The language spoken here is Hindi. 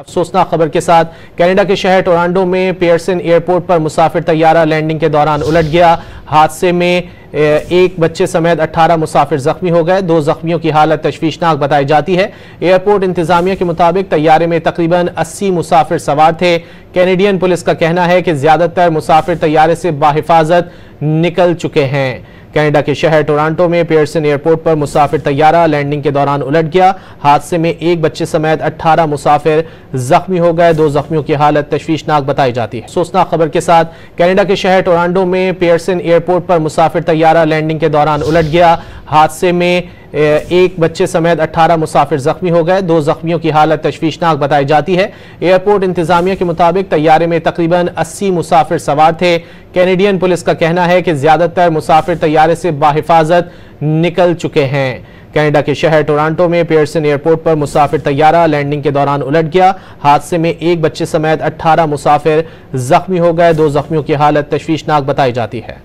अफसोसनाक खबर के साथ कनाडा के शहर टोरंटो में पियर्सन एयरपोर्ट पर मुसाफिर तैयारा लैंडिंग के दौरान उलट गया। हादसे में एक बच्चे समेत 18 मुसाफिर जख्मी हो गए। 2 जख्मियों की हालत तशवीशनाक बताई जाती है। एयरपोर्ट इंतजामिया के मुताबिक तैयारे में तकरीबन 80 मुसाफिर सवार थे। कैनेडियन पुलिस का कहना है कि ज्यादातर मुसाफिर तैयारे से बाहिफाजत निकल चुके हैं। कनाडा के शहर टोरंटो में पियर्सन एयरपोर्ट पर मुसाफिर तैयारा लैंडिंग के दौरान उलट गया। हादसे में एक बच्चे समेत 18 मुसाफिर जख्मी हो गए। 2 जख्मियों की हालत तशवीशनाक बताई जाती है। अफसोसनाक खबर के साथ कनाडा के शहर टोरंटो में पियर्सन एयरपोर्ट पर मुसाफिर तैयारा लैंडिंग के दौरान उलट गया। हादसे में एक बच्चे समेत 18 मुसाफिर जख्मी हो गए। 2 जख्मियों की हालत तशवीशनाक बताई जाती है। एयरपोर्ट इंतजामिया के मुताबिक तैयारे में तकरीबन 80 मुसाफिर सवार थे। कैनेडियन पुलिस का कहना है कि ज्यादातर मुसाफिर तैयारे से बाहिफाजत निकल चुके हैं। कनाडा के शहर टोरंटो में पियर्सन एयरपोर्ट पर मुसाफिर तैयारा लैंडिंग के दौरान उलट गया। हादसे में एक बच्चे समेत 18 मुसाफिर जख्मी हो गए। 2 जख्मियों की हालत तशवीशनाक बताई जाती है।